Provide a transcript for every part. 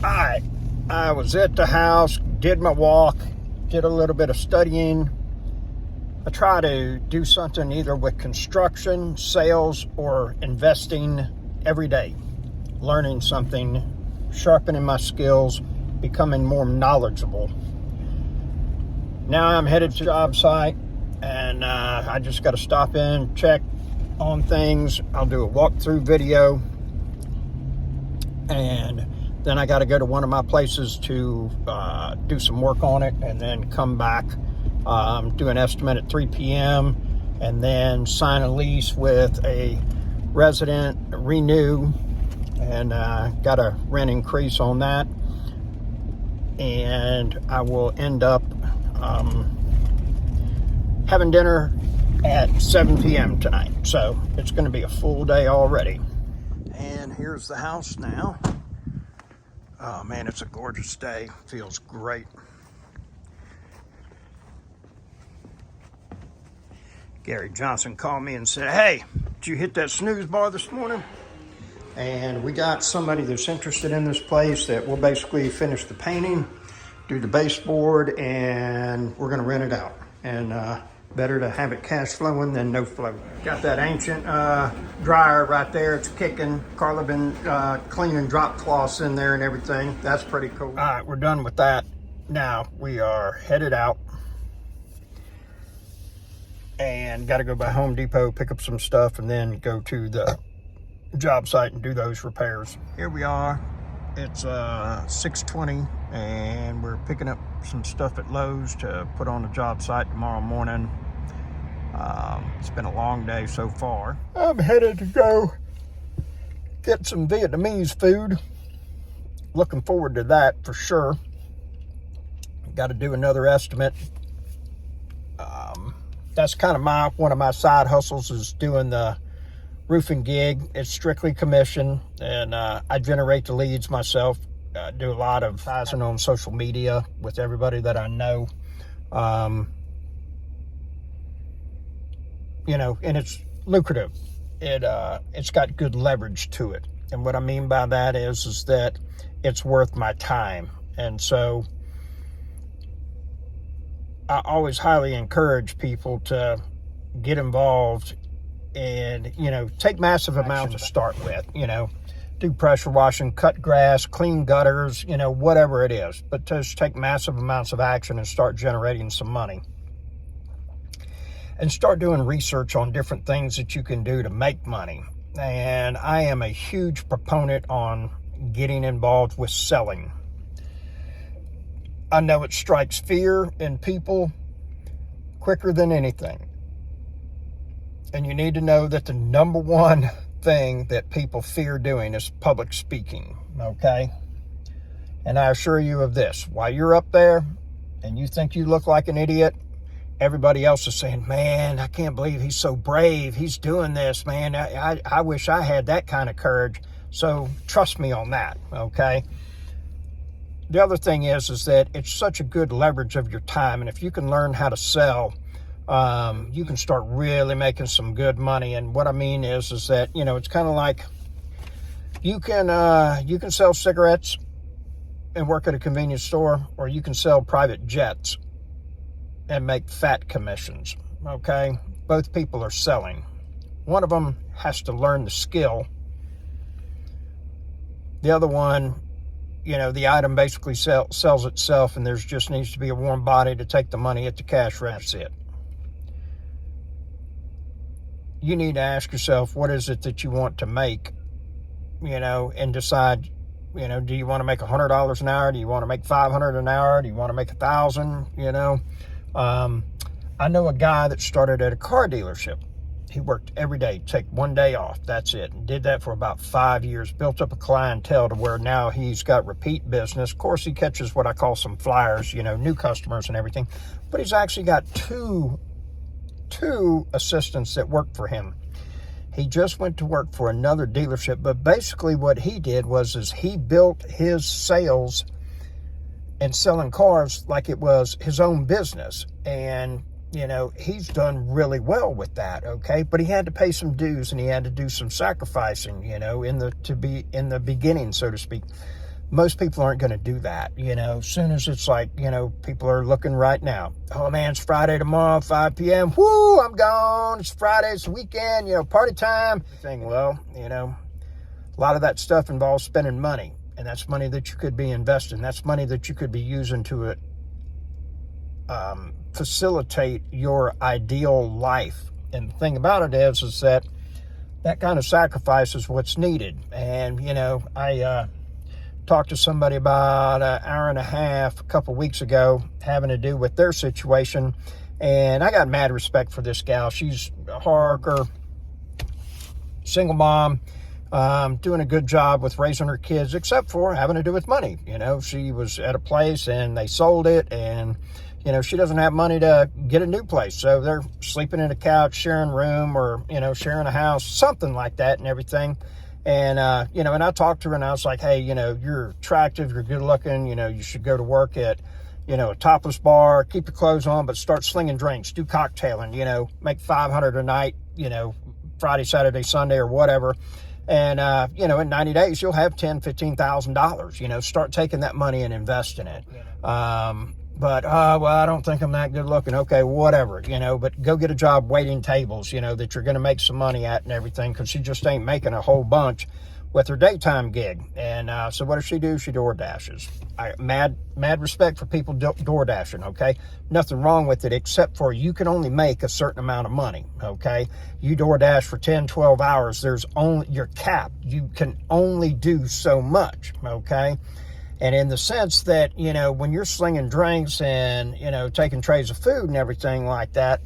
I was at the house, did my walk, did a little bit of studying. I try to do something either with construction, sales, or investing every day. Learning something, sharpening my skills, becoming more knowledgeable. Now I'm headed to the job site, and I just got to stop in, check on things. I'll do a walkthrough video, and then I got to go to one of my places to do some work on it, and then come back, do an estimate at 3 p.m., and then sign a lease with a resident, renew, and got a rent increase on that. And I will end up having dinner at 7 p.m. tonight. So it's going to be a full day already. And here's the house now. Oh man, it's a gorgeous day. Feels great. Gary Johnson called me and said, "Hey, did you hit that snooze bar this morning?" And we got somebody that's interested in this place that will basically finish the painting, do the baseboard, and we're gonna rent it out. And better to have it cash flowing than no flow. Got that ancient dryer right there. It's kicking. Carla been cleaning drop cloths in there and everything. That's pretty cool. All right, we're done with that. Now we are headed out and got to go by Home Depot, pick up some stuff, and then go to the job site and do those repairs. Here we are. It's 6:20, and we're picking up some stuff at Lowe's to put on the job site tomorrow morning. It's been a long day so far. I'm headed to go get some Vietnamese food. Looking forward to that for sure. Got to do another estimate. That's kind of one of my side hustles, is doing the roofing gig. It's strictly commission, and I generate the leads myself. Do a lot of advertising on social media with everybody that I know. And it's lucrative. It's got good leverage to it. And what I mean by that is that it's worth my time. And so I always highly encourage people to get involved and, take massive amounts to start with, do pressure washing, cut grass, clean gutters, whatever it is, but just take massive amounts of action and start generating some money. And start doing research on different things that you can do to make money. And I am a huge proponent on getting involved with selling. I know it strikes fear in people quicker than anything. And you need to know that the number one thing that people fear doing is public speaking, okay? And I assure you of this, while you're up there and you think you look like an idiot, everybody else is saying, "Man, I can't believe he's so brave. He's doing this, man. I wish I had that kind of courage." So trust me on that, okay? The other thing is that it's such a good leverage of your time. And if you can learn how to sell, you can start really making some good money. And what I mean is that, it's kind of like you can sell cigarettes and work at a convenience store, or you can sell private jets and make fat commissions, okay? Both people are selling. One of them has to learn the skill. The other one, the item basically sells itself, and there's just needs to be a warm body to take the money at the cash register. That's it. You need to ask yourself, what is it that you want to make, and decide, do you want to make $100 an hour? Do you want to make $500 an hour? Do you want to make $1,000? I know a guy that started at a car dealership. He worked every day, take one day off, that's it. And did that for about 5 years, built up a clientele to where now he's got repeat business. Of course, he catches what I call some flyers, new customers and everything. But he's actually got two assistants that work for him. He just went to work for another dealership, but basically what he did was he built his sales and selling cars like it was his own business. And he's done really well with that, okay? But he had to pay some dues, and he had to do some sacrificing, in the beginning, so to speak. most people aren't going to do that. As soon as it's like, people are looking right now. Oh man, it's Friday tomorrow, 5 p.m. Whoo, I'm gone. It's Friday, it's the weekend, party time. Well, a lot of that stuff involves spending money, and that's money that you could be investing. That's money that you could be using to facilitate your ideal life. And the thing about it is that kind of sacrifice is what's needed. And, I talked to somebody about an hour and a half a couple weeks ago having to do with their situation. And I got mad respect for this gal. She's a hard worker, single mom, doing a good job with raising her kids, except for having to do with money. She was at a place and they sold it, and she doesn't have money to get a new place. So they're sleeping in a couch, sharing a room, or, sharing a house, something like that and everything. And, and I talked to her and I was like, hey, you're attractive, you're good looking, you should go to work at, a topless bar, keep your clothes on, but start slinging drinks, do cocktailing, make $500 a night, Friday, Saturday, Sunday, or whatever. And, in 90 days, you'll have $10,000, $15,000, start taking that money and invest in it. But, well, I don't think I'm that good looking. Okay, whatever, but go get a job waiting tables, that you're going to make some money at and everything, because she just ain't making a whole bunch with her daytime gig. And so what does she do? She door dashes. Mad respect for people door dashing, okay? Nothing wrong with it, except for you can only make a certain amount of money, okay? You door dash for 10, 12 hours. You're capped. You can only do so much, okay? And in the sense that, when you're slinging drinks and, taking trays of food and everything like that,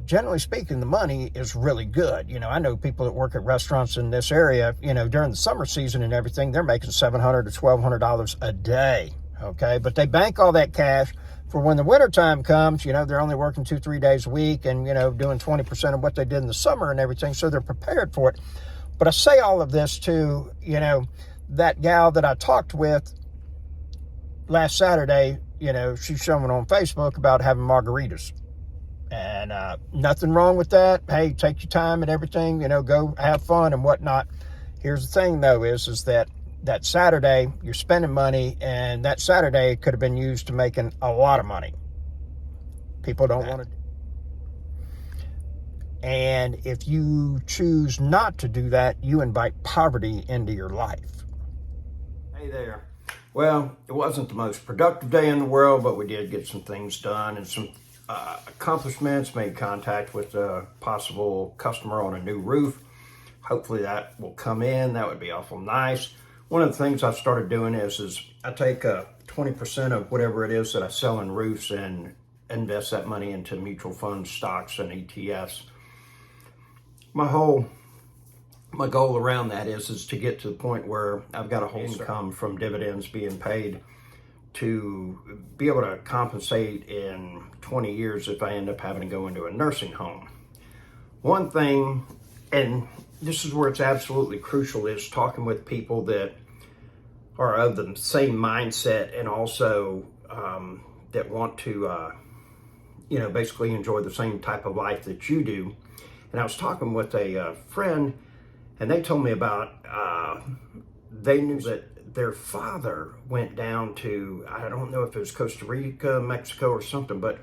generally speaking, the money is really good. I know people that work at restaurants in this area, during the summer season and everything, they're making $700 to $1,200 a day, okay? But they bank all that cash for when the wintertime comes. They're only working 2-3 days a week and, doing 20% of what they did in the summer and everything, so they're prepared for it. But I say all of this to, that gal that I talked with last Saturday, she's showing on Facebook about having margaritas. And nothing wrong with that. Hey, take your time and everything, go have fun and whatnot. Here's the thing, though, is that Saturday, you're spending money, and that Saturday could have been used to making a lot of money. People don't want to. And if you choose not to do that, you invite poverty into your life. Hey there. Well, it wasn't the most productive day in the world, but we did get some things done and some accomplishments, made contact with a possible customer on a new roof. Hopefully that will come in. That would be awful nice. One of the things I've started doing is I take 20% of whatever it is that I sell in roofs and invest that money into mutual funds, stocks, and ETFs. My goal around that is to get to the point where I've got a whole income from dividends being paid to be able to compensate in 20 years if I end up having to go into a nursing home. One thing, and this is where it's absolutely crucial, is talking with people that are of the same mindset and also that want to, basically enjoy the same type of life that you do. And I was talking with a friend, and they told me about, they knew that their father went down to, I don't know if it was Costa Rica, Mexico, or something, but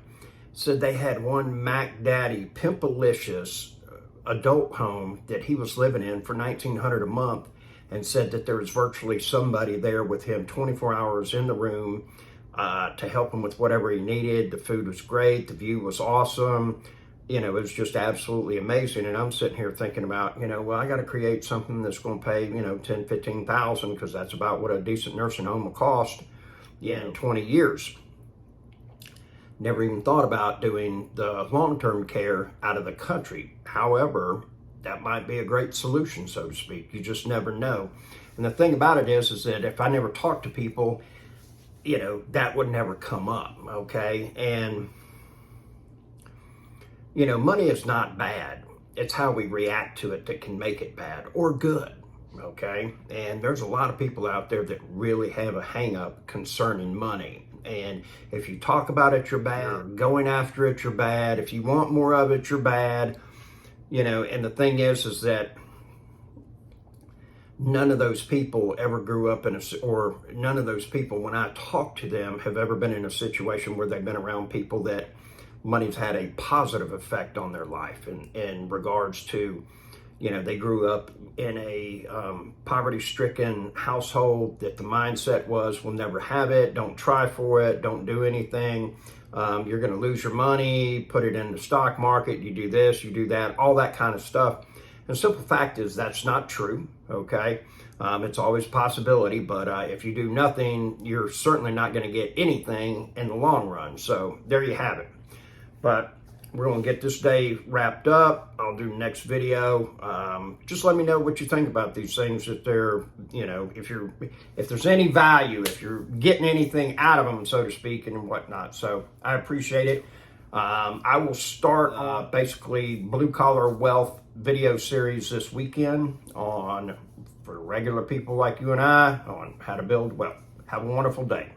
said they had one Mac Daddy, pimpalicious adult home that he was living in for $1,900 a month, and said that there was virtually somebody there with him 24 hours in the room to help him with whatever he needed. The food was great. The view was awesome. It was just absolutely amazing. And I'm sitting here thinking about, well, I got to create something that's going to pay, $10,000, $15,000, because that's about what a decent nursing home will cost in 20 years. Never even thought about doing the long-term care out of the country. However, that might be a great solution, so to speak. You just never know. And the thing about it is that if I never talk to people, that would never come up, okay? And money is not bad. It's how we react to it that can make it bad or good, okay? And there's a lot of people out there that really have a hang-up concerning money. And if you talk about it, you're bad. Going after it, you're bad. If you want more of it, you're bad. And the thing is that none of those people ever grew up or none of those people, when I talk to them, have ever been in a situation where they've been around people that money's had a positive effect on their life in regards to, they grew up in a poverty-stricken household that the mindset was, we'll never have it, don't try for it, don't do anything, you're going to lose your money, put it in the stock market, you do this, you do that, all that kind of stuff. And the simple fact is that's not true, okay? It's always a possibility, but if you do nothing, you're certainly not going to get anything in the long run. So there you have it. But we're going to get this day wrapped up. I'll do the next video. Just let me know what you think about these things. If they're, if there's any value, if you're getting anything out of them, so to speak, and whatnot. So I appreciate it. I will start basically blue collar wealth video series this weekend for regular people like you and I on how to build wealth. Have a wonderful day.